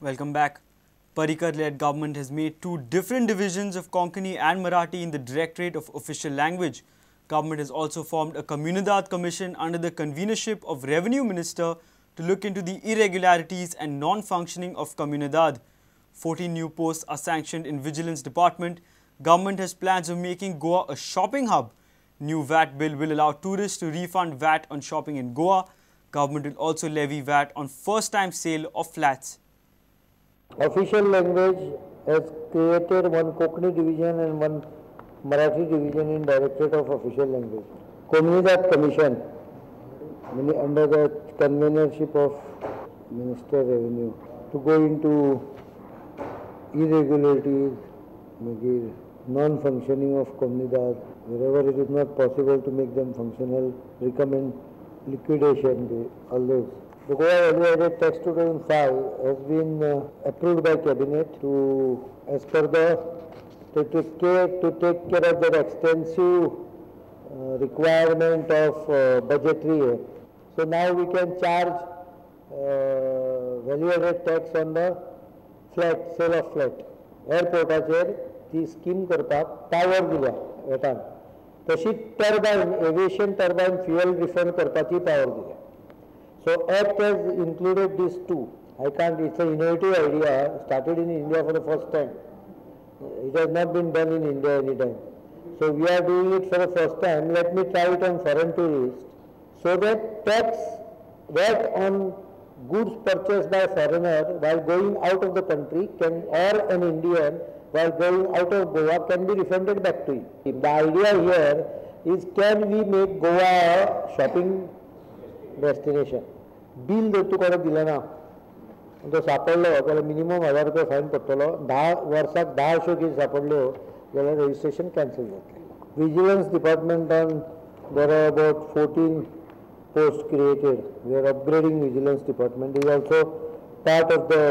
Welcome back. Parrikar-led government has made two different divisions of Konkani and Marathi in the Directorate of Official Language. Government has also formed a Communidade commission under the convenership of Revenue Minister to look into the irregularities and non-functioning of Communidade. 14 new posts are sanctioned in Vigilance Department. Government has plans of making Goa a shopping hub. New VAT bill will allow tourists to refund VAT on shopping in Goa. Government will also levy VAT on first-time sale of flats. Official language has created one Konkani division and one Marathi division in Directorate of Official Language. Communidade Commission under the convenership of Minister Revenue to go into irregularities, maybe non-functioning of Communidade, wherever it is not possible to make them functional, recommend liquidation, all those. The Goa Value-Added Tax 2005 has been approved by Cabinet to, as per to take care of that extensive requirement of budgetary. So now we can charge value-added tax on the flat, sale of flat. Airportacher ती scheme करपाक power दिल्या वेटान. तशी turbine, aviation turbine fuel refund करपाची power दिल्या. So Act has included these two. It's an innovative idea, started in India for the first time. It has not been done in India any time. So we are doing it for the first time. Let me try it on foreign tourists. So that tax VAT on goods purchased by a foreigner while going out of the country can, or an Indian while going out of Goa can be refunded back to him. The idea here is, can we make Goa a shopping destination? Bill जर तू कोणाक दिलें ना तो सापडलो जाल्यार minimum 1000 रुपया fine पडटलो. 10 वर्साक 10 अश्यो केस सापडल्यो जाल्यार रजिस्ट्रेशन कॅन्सल जातलें. Vigilance Department, there are about 14 posts created. We are upgrading Vigilance Department. It is also part of the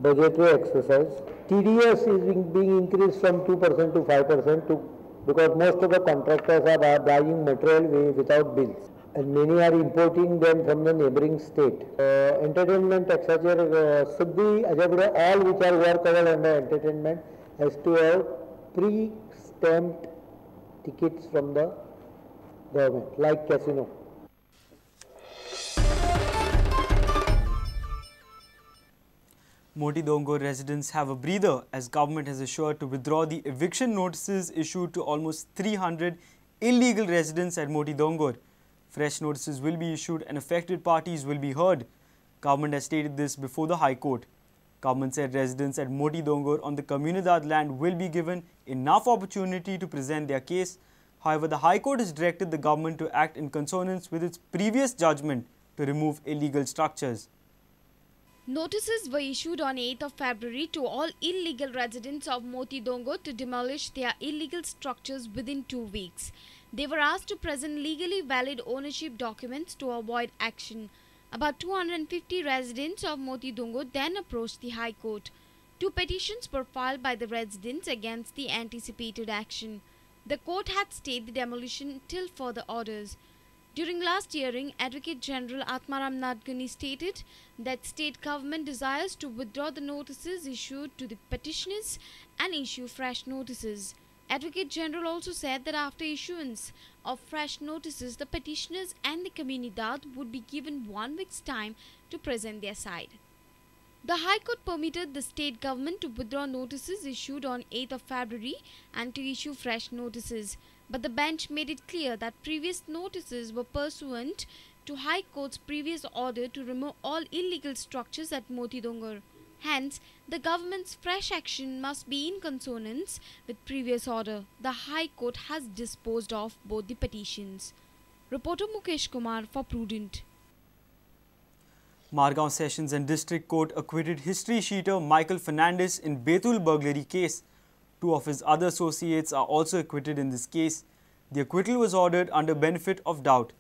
budgetary exercise. TDS is being increased from 2% to 5% because most of the contractors are buying material without bills. And many are importing them from the neighboring state. Entertainment taxacher, all which are workable under entertainment has to have pre-stamped tickets from the government, like casino. Moti Dongor residents have a breather as government has assured to withdraw the eviction notices issued to almost 300 illegal residents at Moti Dongor. Fresh notices will be issued and affected parties will be heard. Government has stated this before the High Court. Government said residents at Moti Dongor on the Communidade land will be given enough opportunity to present their case. However, the High Court has directed the government to act in consonance with its previous judgment to remove illegal structures. Notices were issued on 8th of February to all illegal residents of Moti Dongor to demolish their illegal structures within 2 weeks. They were asked to present legally valid ownership documents to avoid action. About 250 residents of Moti Dongor then approached the High Court. 2 petitions were filed by the residents against the anticipated action. The court had stayed the demolition till further orders. During last hearing, Advocate General Atmaram Nadkarni stated that state government desires to withdraw the notices issued to the petitioners and issue fresh notices. Advocate General also said that after issuance of fresh notices, the petitioners and the Communidade would be given 1 week's time to present their side. The High Court permitted the state government to withdraw notices issued on 8th of February and to issue fresh notices. But the bench made it clear that previous notices were pursuant to High Court's previous order to remove all illegal structures at Moti Dongor. Hence, the government's fresh action must be in consonance with previous order. The High Court has disposed of both the petitions. Reporter Mukesh Kumar for Prudent. Margaon Sessions and District Court acquitted history sheeter Michael Fernandez in Betul burglary case. 2 of his other associates are also acquitted in this case. The acquittal was ordered under benefit of doubt.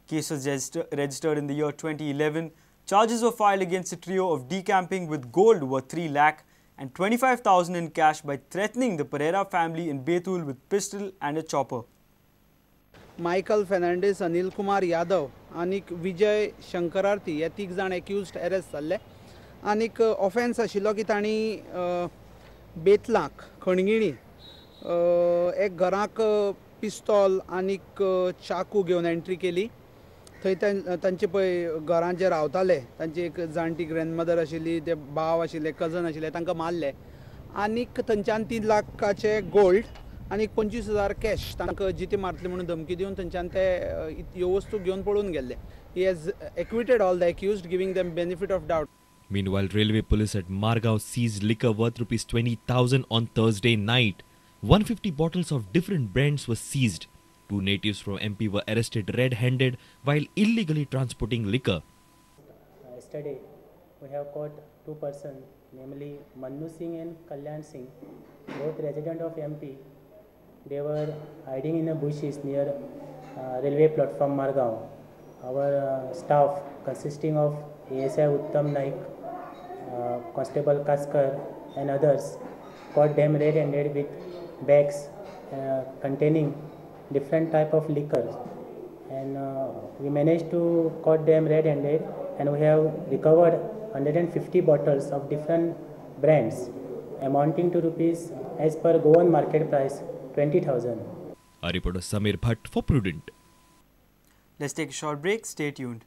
Case was registered in the year 2011. Charges were filed against a trio of decamping with gold worth 3 lakh and 25,000 in cash by threatening the Pereira family in Betul with pistol and a chopper. Michael Fernandez, Anil Kumar Yadav आणि विजय शंकरार्थी हे 3 जाण accused arrest जाल्ले. आनीक offence आशिल्लो की तांणी बेतलाक खणगिणी एक घराक पिस्तॉल आनीक चाकू घेवन एंट्री केली. थंय तांचे पळय घरांत जे रावताले तांची एक जाणटी ग्रँडमदर आशिल्ली, ते भाव आशिल्ले, कजन आशिल्ले, तांकां मारले. आनीक थंयच्यान 3 लाखाचे गोल्ड आनीक 25,000 कॅश तांकां जिते मारतले म्हणून धमकी दिवन थंयच्यान ते ह्यो वस्तू घेवन पळून गेल्ले. He has acquitted all the accused, giving them benefit of doubt. Meanwhile, railway police at Margao seized liquor worth rupees 20,000 on Thursday night. 150 bottles of different brands were seized. 2 natives from MP were arrested red-handed while illegally transporting liquor. Yesterday, we have caught 2 persons, namely Mannu Singh and Kalyan Singh, both resident of MP. They were hiding in the bushes near railway platform Margao. Our staff, consisting of ASI Uttam Naik, Constable Kaskar and others, caught them red-handed with bags containing different type of liquor, and we managed to caught them red-handed, and we have recovered 150 bottles of different brands amounting to rupees, as per Goan market price, 20,000. A reporter Samir Bhatt for Prudent. Let's take a short break. Stay tuned.